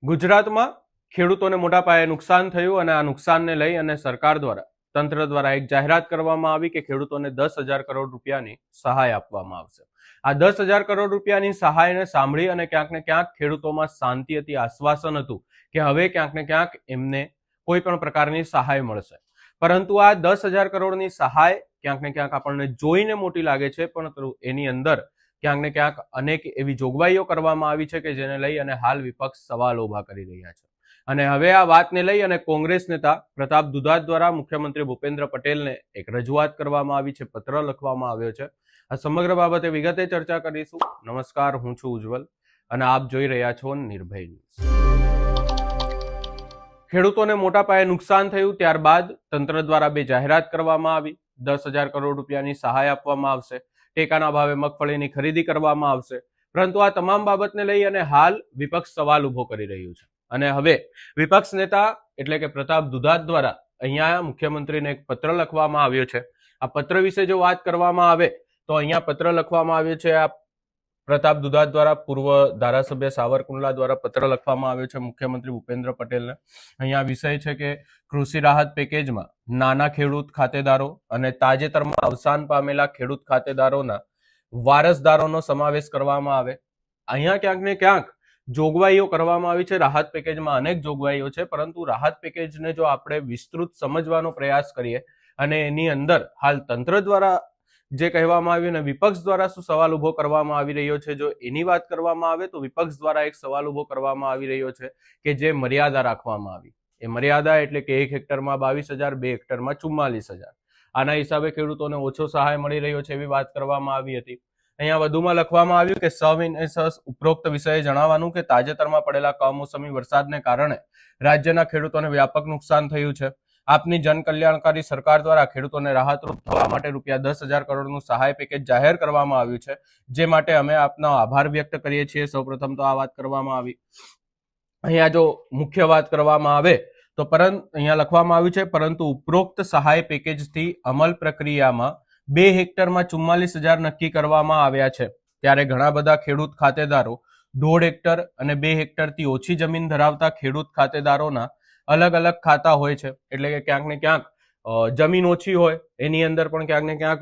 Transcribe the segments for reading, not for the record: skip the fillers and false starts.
ગુજરાતમાં ખેડૂતોને મોટા પાયે નુકસાન થયું અને આ નુકસાનને લઈ અને સરકાર દ્વારા તંત્ર દ્વારા એક જાહેરાત કરવામાં આવી કે ખેડૂતોને 10,000 કરોડ રૂપિયાની સહાય આપવામાં આવશે. આ 10,000 કરોડ રૂપિયાની સહાયને સાંભળી અને ક્યાંક ને ક્યાંક ખેડૂતોમાં શાંતિ હતી, આશ્વાસન હતું કે હવે ક્યાંક ને ક્યાંક એમને કોઈ પણ પ્રકારની સહાય મળશે. પરંતુ આ 10,000 કરોડની સહાય ક્યાંક ને ક્યાંક આપણને જોઈને મોટી લાગે છે, પરંતુ એની અંદર ક્યાંક ને ક્યાંક અનેક એવી જોગવાઈઓ કરવામાં આવી છે કે જેને લઈ અને હાલ વિપક્ષ સવાલ ઉભા કરી રહ્યા છે. અને હવે આ વાતને લઈ અને કોંગ્રેસ નેતા પ્રતાપ દુધાત દ્વારા મુખ્યમંત્રી ભૂપેન્દ્ર પટેલને એક રજૂઆત કરવામાં આવી છે, પત્ર લખવામાં આવ્યો છે. આ સમગ્ર બાબતે વિગતે ચર્ચા કરીશું. નમસ્કાર, હું છું ઉજ્જવલ અને આપ જોઈ રહ્યા છો નિર્ભય ન્યૂઝ. ખેડૂતોને મોટા પાયે નુકસાન થયું, ત્યારબાદ તંત્ર દ્વારા બે જાહેરાત કરવામાં આવી. 10,000 કરોડ રૂપિયાની સહાય આપવામાં આવશે, ટેકાના ભાવે મગફળીની ખરીદી કરવામાં આવશે. પરંતુ આ તમામ બાબતને લઈ અને હાલ વિપક્ષ સવાલ ઉભો કરી રહ્યું છે. અને હવે વિપક્ષ નેતા એટલે કે પ્રતાપ દુધાત દ્વારા અહીંયા મુખ્યમંત્રીને એક પત્ર લખવામાં આવ્યો છે. આ પત્ર વિશે જો વાત કરવામાં આવે તો અહીંયા પત્ર લખવામાં આવ્યો છે. આ પ્રતાપ દુધાત દ્વારા પૂર્વ ધારાસભ્ય સાવરકુંડલા દ્વારા પત્ર લખવામાં આવ્યો છે મુખ્યમંત્રી ભૂપેન્દ્ર પટેલને. અહીંયા વિષય છે કે કૃષિ રાહત પેકેજમાં નાના ખેડૂત ખાતેદારો અને તાજેતરમાં અવસાન પામેલા ખેડૂત ખાતેદારોના વારસદારોનો સમાવેશ કરવામાં આવે. અહીંયા ક્યાંક ને ક્યાંક જોગવાઈઓ કરવામાં આવી છે. રાહત પેકેજમાં અનેક જોગવાઈઓ છે, પરંતુ રાહત પેકેજને જો આપણે વિસ્તૃત સમજવાનો પ્રયાસ કરીએ અને એની અંદર હાલ તંત્ર દ્વારા જે કહેવામાં આવ્યું અને વિપક્ષ દ્વારા શું સવાલ ઉભો કરવામાં આવી રહ્યો છે, જો એની વાત કરવામાં આવે તો વિપક્ષ દ્વારા એક સવાલ ઉભો કરવામાં આવી રહ્યો છે કે જે મર્યાદા રાખવામાં આવી. એ મર્યાદા એટલે કે 1 હેક્ટરમાં 22,000, 2 હેક્ટરમાં 44,000. આના હિસાબે ખેડૂતોને ઓછો સહાય મળી રહ્યો છે એવી વાત કરવામાં આવી હતી. અહીંયા વધુમાં લખવામાં આવ્યું કે સવિનય ઉપરોક્ત વિષયે જણાવવાનું કે તાજેતરમાં પડેલા કમોસમી વરસાદને કારણે રાજ્યના ખેડૂતોને વ્યાપક નુકસાન થયું છે. આપની જનકલ્યાણકારી સરકાર દ્વારા ખેડૂતોને રાહતરૂપ થવા માટે રૂપિયા 10,000 કરોડનું સહાય પેકેજ જાહેર કરવામાં આવ્યું છે, જે માટે અમે આપનો આભાર વ્યક્ત કરીએ છીએ. સૌપ્રથમ તો આ વાત કરવામાં આવી. અહીંયા જો મુખ્ય વાત કરવામાં આવે તો અહીંયા લખવામાં આવ્યું છે, પરંતુ ઉપરોક્ત સહાય પેકેજથી અમલ પ્રક્રિયામાં 2 હેક્ટરમાં 44,000 નક્કી કરવામાં આવ્યા છે. ત્યારે ઘણા બધા ખેડૂત ખાતેદારો 1.5 હેક્ટર અને 2 હેક્ટરથી ઓછી જમીન ધરાવતા ખેડૂત ખાતેદારોના અલગ અલગ ખાતા હોય છે. એટલે કે ક્યાંક ને ક્યાંક જમીન ઓછી હોય એની અંદર પણ ક્યાંક ને ક્યાંક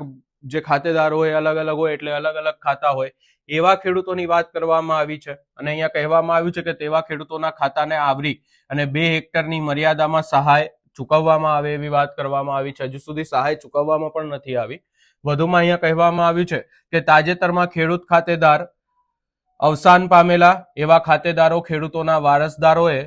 જે ખાતેદારો હોય અલગ અલગ હોય, એટલે અલગ અલગ ખાતા હોય. એવા ખેડૂતોની વાત કરવામાં આવી છે અને અહીંયા કહેવામાં આવ્યું છે કે તેવા ખેડૂતોના ખાતાને આવરી અને 2 હેક્ટરની મર્યાદામાં સહાય ચૂકવવામાં આવે એવી વાત કરવામાં આવી છે. હજુ સુધી સહાય ચૂકવવામાં પણ નથી આવી. વધુમાં અહીંયા કહેવામાં આવ્યું છે કે તાજેતરમાં ખેડૂત ખાતેદાર અવસાન પામેલા એવા ખાતેદારો ખેડૂતોના વારસદારોએ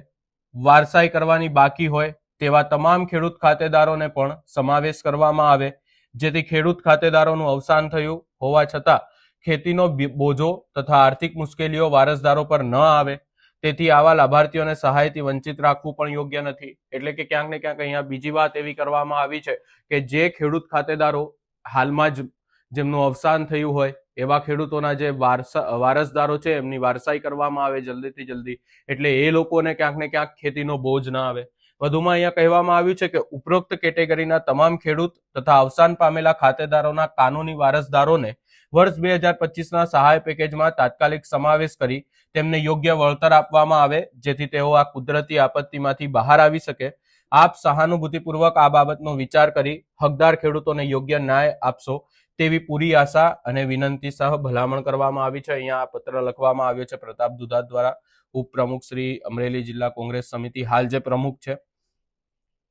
વારસાઈ કરવાની બાકી હોય તેવા તમામ ખેડૂત ખાતેદારોને પણ સમાવેશ કરવામાં આવે, જેથી ખેડૂત ખાતેદારોનું અવસાન થયું હોવા છતાં ખેતીનો બોજો તથા આર્થિક મુશ્કેલીઓ વારસદારો પર ન આવે. તેથી આવા લાભાર્થીઓને સહાયથી વંચિત રાખવું પણ યોગ્ય નથી. એટલે કે ક્યાંક ને ક્યાંક અહીંયા બીજી વાત એવી કરવામાં આવી છે કે જે ખેડૂત ખાતેદારો હાલમાં જ જેમનું અવસાન થયું હોય એવા ખેડૂતોના જે વારસદારો છે એમની વારસાઈ કરવામાં આવે જલ્દીથી જલ્દી, એટલે એ લોકોને ક્યાંક ને ક્યાંક ખેતીનો બોજ ના આવે. વધુમાં અહીંયા કહેવામાં આવ્યું છે કે ઉપરોક્ત કેટેગરીના તમામ ખેડૂત તથા અવસાન પામેલા ખાતેદારોના કાનૂની વારસદારોને વર્ષ 2025ના સહાય પેકેજમાં તાત્કાલિક સમાવેશ કરી તેમને યોગ્ય વળતર આપવામાં આવે, જેથી તેઓ આ કુદરતી આપત્તિમાંથી બહાર આવી શકે. આપ સહાનુભૂતિપૂર્વક આ બાબતનો વિચાર કરી હકદાર ખેડૂતોને યોગ્ય ન્યાય આપશો તેવી પૂરી આશા અને વિનંતી સહ ભલામણ કરવામાં આવી છે. અહીંયા આ પત્ર લખવામાં આવ્યો છે પ્રતાપ દુધાત દ્વારા. ઉપપ્રમુખ શ્રી અમરેલી જિલ્લા કોંગ્રેસ સમિતિ હાલ જે પ્રમુખ છે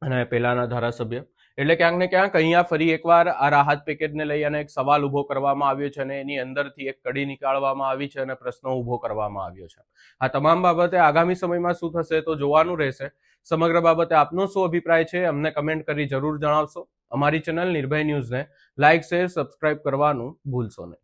અને પહેલાના ધારાસભ્ય. એટલે ક્યાંક ને ક્યાંક અહીંયા ફરી એકવાર આ રાહત પેકેજને લઈ અને એક સવાલ ઉભો કરવામાં આવ્યો છે અને એની અંદરથી એક કડી નીકાળવામાં આવી છે અને પ્રશ્નો ઉભો કરવામાં આવ્યો છે. આ તમામ બાબતે આગામી સમયમાં શું થશે તો જોવાનું રહેશે. સમગ્ર બાબતે આપનો શું અભિપ્રાય છે અમને કમેન્ટ કરી જરૂર જણાવશો. અમારી ચેનલ નિર્ભય ન્યૂઝને લાઇક, શેર, સબસ્ક્રાઇબ કરવાનું ભૂલશો નહીં.